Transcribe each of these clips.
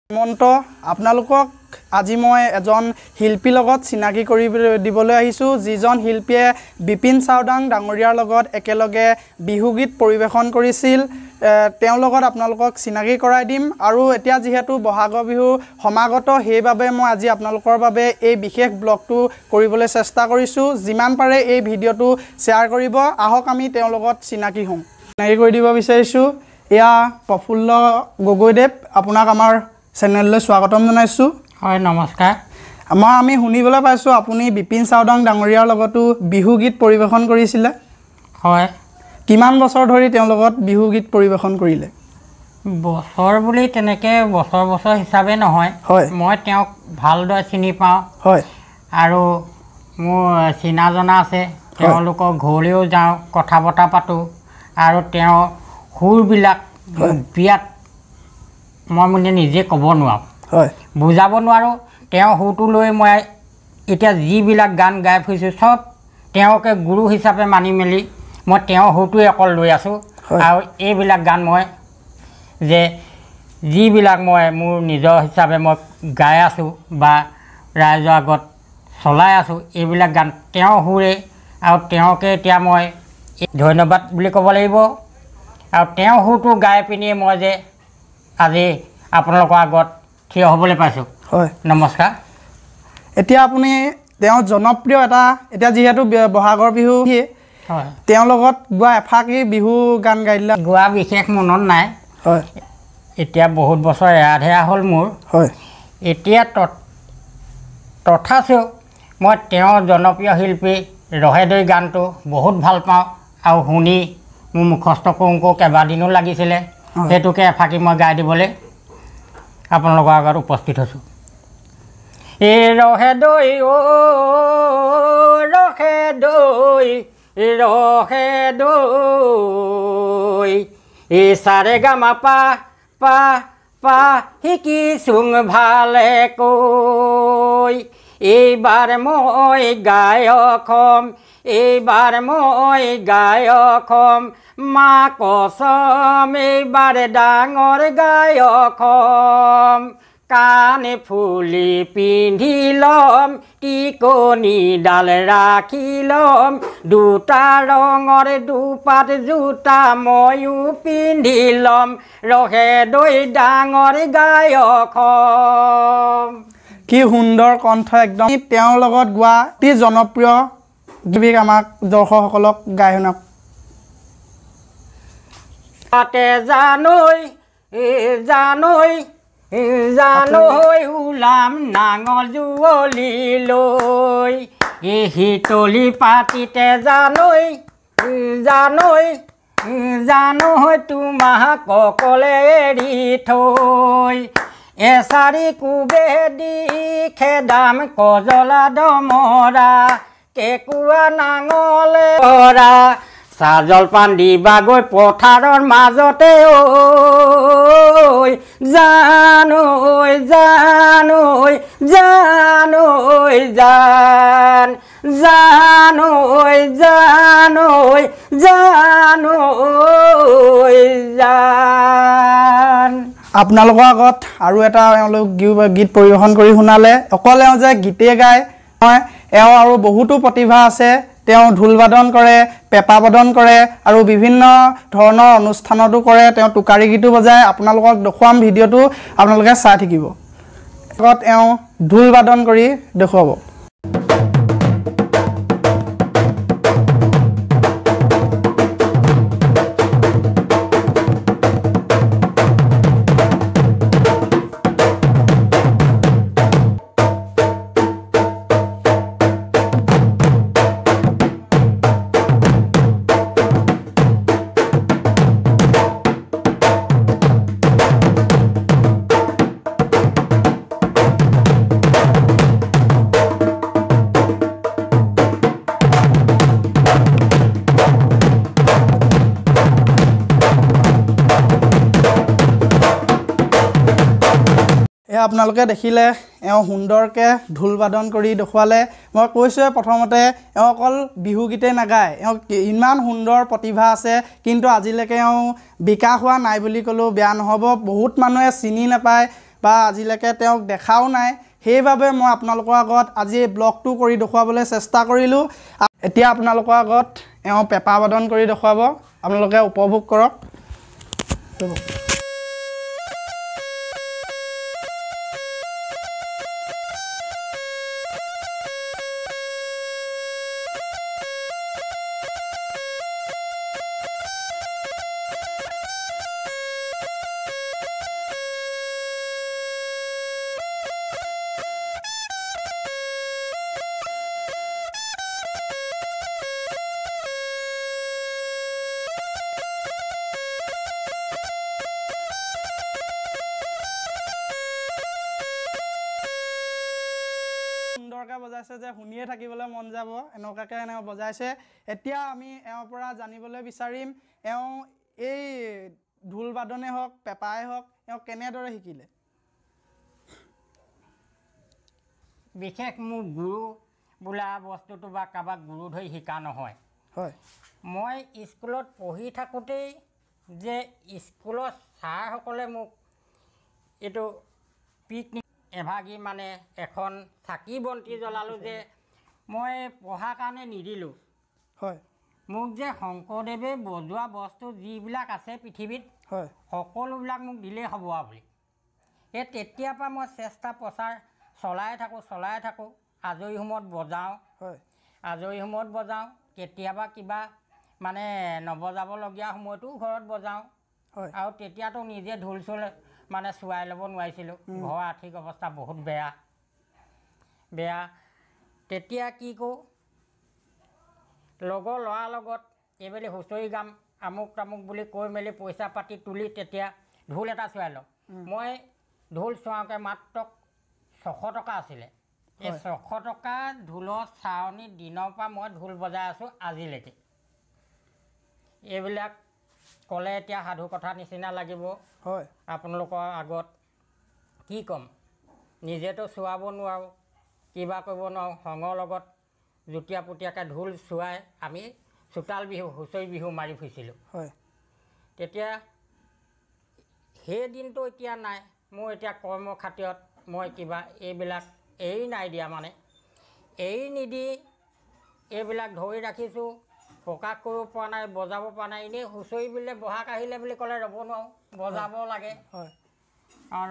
মন্ত আপোনালোকক আজি মই এজন শিল্পীৰ লগত চিনাকি কৰি দিবলৈ আহিছোঁ যিজন শিল্পীয়ে বিপিন চাওডাং ডাঙৰীয়াৰ লগত একেলগে বিহুগীত পৰিৱেশন কৰিছিল তেওঁৰ লগত আপোনালোকক চিনাকি কৰাই দিম আৰু এতিয়া যেহেতু বহাগৰ বিহু সমাগত সেইবাবে মই আজি আপোনালোকৰ বাবে এই বিশেষ ব্লগটো কৰিবলৈ চেষ্টা কৰিছোঁ যিমান পাৰে এই ভিডিঅ'টো শ্বেয়াৰ কৰিব আহক আমি তেওঁৰ লগত চিনাকি হওঁ চিনাকি কৰি দিব বিচাৰিছোঁ এয়া প্ৰফুল্ল গগৈদেৱ আপোনাক আমাৰ চেনেললৈ স্বাগতম জনাইছোঁ হয় নমস্কাৰ আমি শুনিবলৈ পাইছোঁ আপুনি বিপিন চাওডাং ডাঙৰীয়াৰ লগতো বিহুগীত পৰিৱেশন কৰিছিলে হয় কিমান বছৰ ধৰি তেওঁৰ লগত বিহুগীত পৰিৱেশন কৰিলে বছৰ বুলি তেনেকৈ বছৰ হিচাপে নহয় হয় মই তেওঁক ভালদৰে চিনি পাওঁ হয় আৰু মোৰ চিনা জনা আছে তেওঁলোকৰ ঘৰলৈও যাওঁ কথা বতৰা পাতোঁ আৰু তেওঁ সুৰবিলাক বিয়াত মই মানে নিজে ক'ব নোৱাৰোঁ হয় বুজাব নোৱাৰোঁ তেওঁ সুৰটো লৈ মই এতিয়া যিবিলাক গান গাই ফুৰিছোঁ চব তেওঁকে গুৰু হিচাপে মানি মেলি মই তেওঁৰ সুৰটোৱে অকল লৈ আছোঁ আৰু এইবিলাক গান মই যে যিবিলাক মই মোৰ নিজৰ হিচাপে মই গাই আছোঁ বা ৰাইজৰ আগত চলাই আছোঁ এইবিলাক গান তেওঁৰ সুৰে আৰু তেওঁকে এতিয়া মই ধন্যবাদ বুলি ক'ব লাগিব আৰু তেওঁৰ সুৰটো গাই পিনি মই যে আজি আপোনালোকৰ আগত থিয় হ'বলৈ পাইছোঁ হয় নমস্কাৰ এতিয়া আপুনি তেওঁ জনপ্ৰিয় এটা এতিয়া যিহেতু বহাগৰ বিহু হয় তেওঁৰ লগত গোৱা এফাকি বিহু গান গাই দিলে গোৱা বিশেষ মনত নাই হয় এতিয়া বহুত বছৰ এৰা হ'ল মোৰ হয় এতিয়া তথাপিও মই তেওঁৰ জনপ্ৰিয় শিল্পী ৰহেদৈ গানটো বহুত ভাল পাওঁ আৰু শুনি মোৰ মুখস্থ কৰোঁ কেইবাদিনো লাগিছিলে সেইটোকে এফাকি মই গাই দিবলৈ আপোনালোকৰ আগত উপস্থিত হৈছোঁ এই ৰহেদৈ ৰহেদৈ ৰহেদৈ এই চাৰে গামা পা পা পা শিকিছোং ভালে কৈ এইবাৰ মই গায়ক হ'ম এইবাৰ মই গায়ক হ'ম মা কচম এইবাৰ ডাঙৰ গায়ক হ'ম কাণে ফুলি পিন্ধি ল'ম টিকনিডাল ৰাখি ল'ম দুটা ৰঙৰ দুপাত জোতা ময়ো পিন্ধি ল'ম ৰহেদৈ ডাঙৰ গায়ক হ'ম কি সুন্দৰ কণ্ঠ একদম তেওঁৰ লগত গোৱা অতি জনপ্ৰিয় গীত আমাক দৰ্শকসকলক গাই শুনাওক তাতে জানৈ ওলাম নাঙল যুঁৱলি লৈ এই শীতলি পাতিতে জানৈ তোমাক অকলে এৰি থৈ এচাৰি কোবেদি খেদাম কজলা ডমৰা কেঁকুৰা নাঙলে কৰা চাহ জলপান দিবাগৈ পথাৰৰ মাজতে ঐ জানৈ জান আপোনালোকৰ আগত আৰু এটা এওঁলোক গীত পৰিৱেশন কৰি শুনালে অকল এওঁ যে গীতে গায় নহয় এওঁ আৰু বহুতো প্ৰতিভা আছে তেওঁ ঢোল বাদন কৰে পেঁপা বাদন কৰে আৰু বিভিন্ন ধৰণৰ অনুষ্ঠানতো কৰে তেওঁ টুকাৰী গীতো বজায় আপোনালোকক দেখুৱাম ভিডিঅ'টো আপোনালোকে চাই থাকিব আগত এওঁ ঢোল বাদন কৰি দেখুৱাব আপোনালোকে দেখিলে এওঁ সুন্দৰকৈ ঢোল বাদন কৰি দেখুৱালে মই কৈছোঁ প্ৰথমতে এওঁ অকল বিহুগীতে নাগায় এওঁ ইমান সুন্দৰ প্ৰতিভা আছে কিন্তু আজিলৈকে এওঁ বিকাশ হোৱা নাই বুলি ক'লেও বেয়া নহ'ব বহুত মানুহে চিনি নাপায় বা আজিলৈকে তেওঁক দেখাও নাই সেইবাবে মই আপোনালোকৰ আগত আজি এই ব্লগটো কৰি দেখুৱাবলৈ চেষ্টা কৰিলোঁ এতিয়া আপোনালোকৰ আগত এওঁ পেঁপা বাদন কৰি দেখুৱাব আপোনালোকে উপভোগ কৰক সুন্দৰকৈ বজাইছে যে শুনিয়ে থাকিবলৈ মন যাব এনেকুৱাকৈ এওঁ বজাইছে এতিয়া আমি এওঁৰ পৰা জানিবলৈ বিচাৰিম এওঁ এই ঢোল বাদনে হওক পেঁপাই হওক এওঁ কেনেদৰে শিকিলে বিশেষ মোৰ গুৰু বোলা বস্তুটো বা কাৰোবাক গুৰু ধৰি শিকা নহয় হয় মই স্কুলত পঢ়ি থাকোঁতেই যে স্কুলৰ ছাৰসকলে মোক এইটো পিকনিক এভাগি মানে এখন চাকি বন্তি জ্বলালোঁ যে মই পঢ়াৰ কাৰণে নিদিলোঁ হয় মোক যে শংকৰদেৱে বজোৱা বস্তু যিবিলাক আছে পৃথিৱীত হয় সকলোবিলাক মোক দিলেই হ'ব বুলি সেই তেতিয়াৰ পৰা মই চেষ্টা প্ৰচাৰ চলাই থাকোঁ আজৰি সময়ত বজাওঁ হয় আজৰি সময়ত বজাওঁ কেতিয়াবা কিবা মানে নবজাবলগীয়া সময়তো ঘৰত বজাওঁ হয় আৰু তেতিয়াতো নিজে ঢোল চোল মানে চোৱাই ল'ব নোৱাৰিছিলোঁ ঘৰৰ আৰ্থিক অৱস্থা বহুত বেয়া তেতিয়া কি কৰোঁ লগৰ ল'ৰাৰ লগত এইবেলি হুঁচৰি গাম আমুক তামুক বুলি কৈ মেলি পইচা পাতি তুলি তেতিয়া ঢোল এটা চোৱাই লওঁ মই ঢোল চোৱাওঁতে মাত্ৰ 600 টকা আছিলে এই 600 টকা ঢোলৰ চাৱনী দিনৰ পৰা মই ঢোল বজাই আছোঁ আজিলৈকে এইবিলাক ক'লে এতিয়া সাধু কথা নিচিনা লাগিব হয় আপোনালোকৰ আগত কি ক'ম নিজেতো চোৱাব নোৱাৰোঁ কিবা কৰিব নোৱাৰোঁ সংগৰ লগত জুতীয়া পুতীয়াকৈ ঢোল চোৱাই আমি চোতাল বিহু হুঁচৰি বিহু মাৰি ফুৰিছিলোঁ হয় তেতিয়া সেই দিনটো এতিয়া নাই মোৰ এতিয়া কৰ্ম খাতিৰত মই কিবা এইবিলাক এৰি নাই দিয়া মানে এৰি নিদি এইবিলাক ধৰি ৰাখিছোঁ প্ৰকাশ কৰিব পৰা নাই বজাব পৰা নাই এনেই হুঁচৰি বুলিলে বহাগ আহিলে বুলি ক'লে ৰ'ব নোৱাৰোঁ বজাব লাগে হয়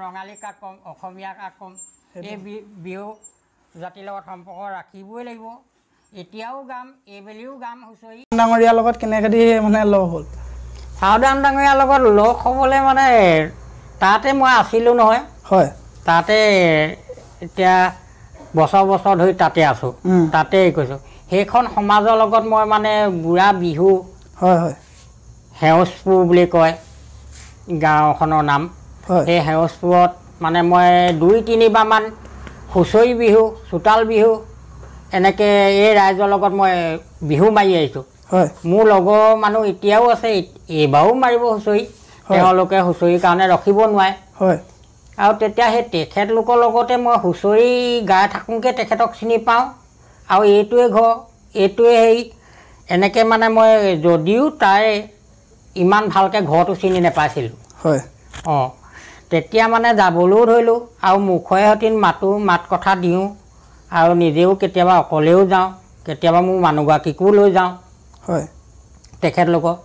ৰঙালী কাক ক'ম অসমীয়া কাক ক'ম এই বিহু জাতিৰ লগত সম্পৰ্ক ৰাখিবই লাগিব এতিয়াও গাম এইবেলিও গাম হুঁচৰি ডাঙৰীয়াৰ লগত কেনেকৈ মানে লগ হ'ল চাওদান ডাঙৰীয়াৰ লগত লগ হ'বলৈ মানে তাতে মই আছিলোঁ নহয় হয় তাতে এতিয়া বছৰ ধৰি তাতে আছোঁ তাতে কৈছোঁ সেইখন সমাজৰ লগত মই মানে বুঢ়া বিহু হয় হয় সেউজপুৰ বুলি কয় গাঁওখনৰ নাম সেই সেউজপুৰত মানে মই 2-3বাৰমান হুঁচৰি বিহু চোতাল বিহু এনেকৈ এই ৰাইজৰ লগত মই বিহু মাৰি আহিছোঁ হয় মোৰ লগৰ মানুহ এতিয়াও আছে এইবাৰো মাৰিব হুঁচৰি তেওঁলোকে হুঁচৰিৰ কাৰণে ৰখিব নোৱাৰে হয় আৰু তেতিয়া সেই তেখেতলোকৰ লগতে মই হুঁচৰি গাই থাকোঁকৈ তেখেতক চিনি পাওঁ আৰু এইটোৱে ঘৰ এইটোৱে হেৰি এনেকৈ মানে মই যদিও তাই ইমান ভালকৈ ঘৰটো চিনি নাপাইছিলোঁ হয় অঁ তেতিয়া মানে যাবলৈও ধৰিলোঁ আৰু মুখৰে সৈতে মাত কথা দিওঁ আৰু নিজেও কেতিয়াবা অকলেও যাওঁ কেতিয়াবা মোৰ মানুহগৰাকীকো লৈ যাওঁ হয় তেখেতলোকক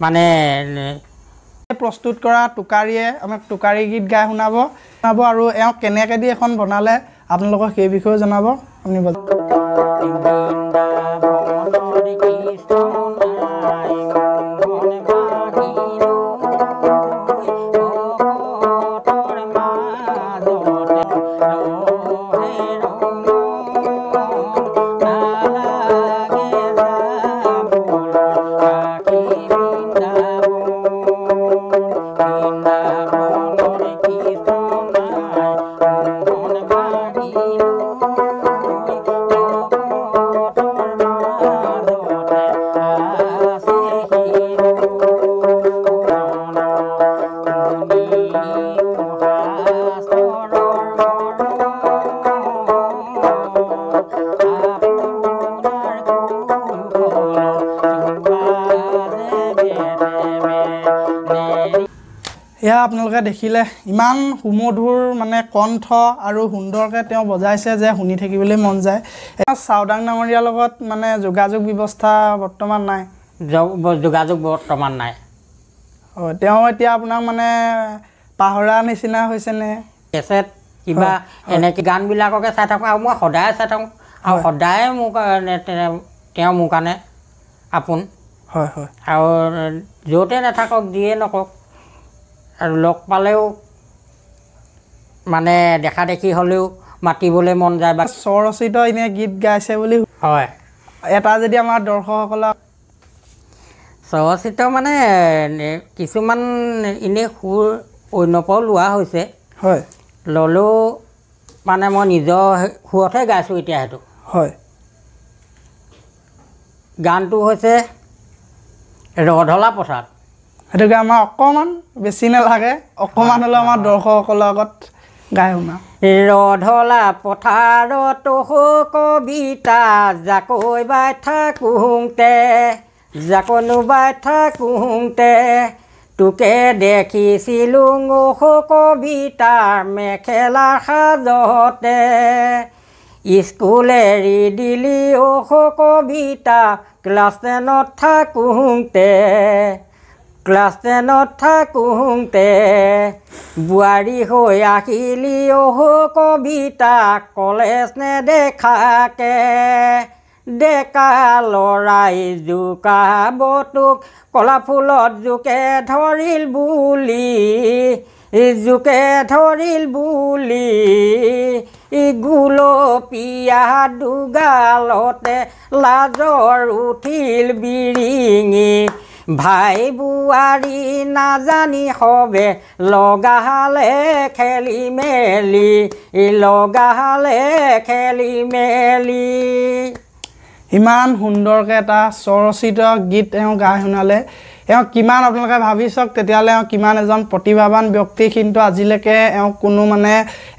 মানে প্ৰস্তুত কৰা টোকাৰীয়ে আমাক টোকাৰী গীত গাই শুনাব আৰু এওঁ কেনেকৈ দি এখন বনালে আপোনালোকক সেই বিষয়ে জনাব আপুনি এয়া আপোনালোকে দেখিলে ইমান সুমধুৰ মানে কণ্ঠ আৰু সুন্দৰকৈ তেওঁ বজাইছে যে শুনি থাকিবলৈ মন যায়। চাওদাং ডাঙৰীয়াৰ লগত মানে যোগাযোগ ব্যৱস্থা বৰ্তমান নাই। যোগাযোগ বৰ্তমান নাই। হয়, তেওঁ এতিয়া আপোনাক মানে পাহৰা নিচিনা হৈছেনে? কেছেট কিবা এনেকৈ গানবিলাককে চাই থাকোঁ আৰু মই সদায় চাই থাকোঁ আৰু সদায় মোৰ কাৰণে তেওঁ মোৰ কাৰণে আপোন। হয় হয়। আৰু য'তে নাথাকক যিয়ে নকওক আৰু লগ পালেও মানে দেখা দেখি হ'লেও মাতিবলৈ মন যায়। বা স্বৰচিত এনে গীত গাইছে বুলি হয়, এটা যদি আমাৰ দৰ্শকসকলক স্বৰচিত মানে কিছুমান এনেই সুৰ অন্যৰ পৰাও লোৱা হৈছে। হয়, ল'লেও মানে মই নিজৰ সুৰতহে গাইছোঁ এতিয়া। সেইটো হয়, গানটো হৈছে ৰধলা পথাৰত। সেইটোকে আমাৰ অকণমান বেছি নালাগে, অকণমান হ'লেও আমাৰ দৰ্শকসকলৰ আগত গাই শুনা। ৰধলা পথাৰত কবিতা জাকৈ বাই থাকোঁতে জাকনো বাই থাকোঁতে তোকে দেখিছিলোঁ কবিতাৰ মেখেলা সাজতে স্কুল এৰি দিলি কবিতা ক্লাছ 10ত থাকোঁতে বোৱাৰী হৈ আহিলি কবিতা কলেজ নেদেখাকে ডেকা ল'ৰাই জোকাব তোক কলা ফুলত জোকে ধৰিল বুলি গুলপীয়া দুগালতে লাজৰ উঠিল বিৰিঙি ভাই বোৱাৰী নাজানি হবে লগালে খেলি মেলি। ইমান সুন্দৰকৈ এটা স্বৰচিত গীত তেওঁ গাই শুনালে। এওঁ কিমান আপোনালোকে ভাবি চাওক তেতিয়াহ'লে এওঁ কিমান এজন প্ৰতিভাৱান ব্যক্তি, কিন্তু আজিলৈকে এওঁ কোনো মানে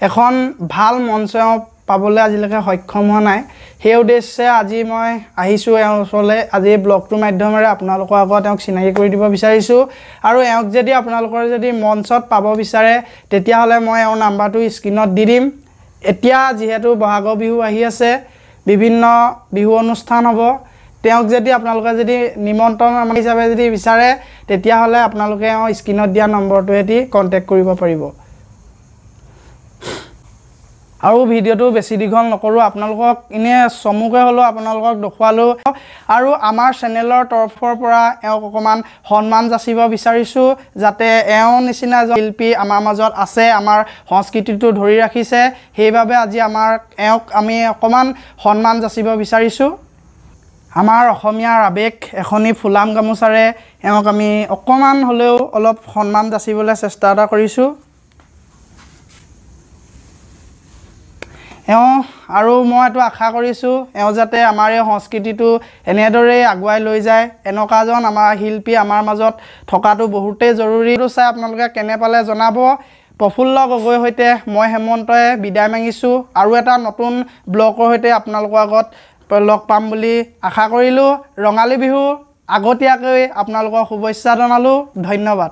এখন ভাল মঞ্চ এওঁ পাবলৈ আজিলৈকে সক্ষম হোৱা নাই। সেই উদ্দেশ্যে আজি মই আহিছোঁ এওঁৰ ওচৰলৈ। আজি ব্লগটোৰ মাধ্যমেৰে আপোনালোকৰ আগত এওঁক চিনাকি কৰি দিব বিচাৰিছোঁ। আৰু এওঁক যদি আপোনালোকৰ যদি মঞ্চত পাব বিচাৰে তেতিয়াহ'লে মই এওঁৰ নাম্বাৰটো স্ক্ৰীণত দি দিম। এতিয়া যিহেতু বহাগৰ বিহু আহি আছে, বিভিন্ন বিহু অনুষ্ঠান হ'ব, তেওঁক যদি আপোনালোকে যদি নিমন্ত্ৰণ হিচাপে যদি বিচাৰে তেতিয়াহ'লে আপোনালোকে স্ক্ৰীণত দিয়া নম্বৰটোৱেদি কণ্টেক্ট কৰিব পাৰিব। আৰু ভিডিঅ'টো বেছি দীঘল নকৰোঁ, আপোনালোকক এনেই চমুকৈ হ'লেও আপোনালোকক দেখুৱালোঁ। আৰু আমাৰ চেনেলৰ তৰফৰ পৰা এওঁক অকণমান সন্মান যাচিব বিচাৰিছোঁ, যাতে এওঁ নিচিনা এজন শিল্পী আমাৰ মাজত আছে, আমাৰ সংস্কৃতিটো ধৰি ৰাখিছে। সেইবাবে আজি এওঁক আমি অকণমান সন্মান যাচিব বিচাৰিছোঁ। আমাৰ অসমীয়াৰ আৱেগ এখনি ফুলাম গামোচাৰে এওঁক আমি অকণমান হ'লেও অলপ সন্মান যাচিবলৈ চেষ্টা এটা কৰিছোঁ। আৰু মই এইটো আশা কৰিছোঁ এওঁ যাতে আমাৰ এই সংস্কৃতিটো এনেদৰেই আগুৱাই লৈ যায়। এনেকুৱা এজন আমাৰ শিল্পী আমাৰ মাজত থকাটো বহুতেই জৰুৰী। এইটো চাই আপোনালোকে কেনে পালে জনাব। প্ৰফুল্ল গগৈৰ সৈতে মই হেমন্তই বিদায় মাগিছোঁ। আৰু এটা নতুন ব্লগৰ সৈতে আপোনালোকৰ আগত লগ পাম বুলি আশা কৰিলোঁ। ৰঙালী বিহু আগতীয়াকৈ আপোনালোকক শুভেচ্ছা জনালোঁ। ধন্যবাদ।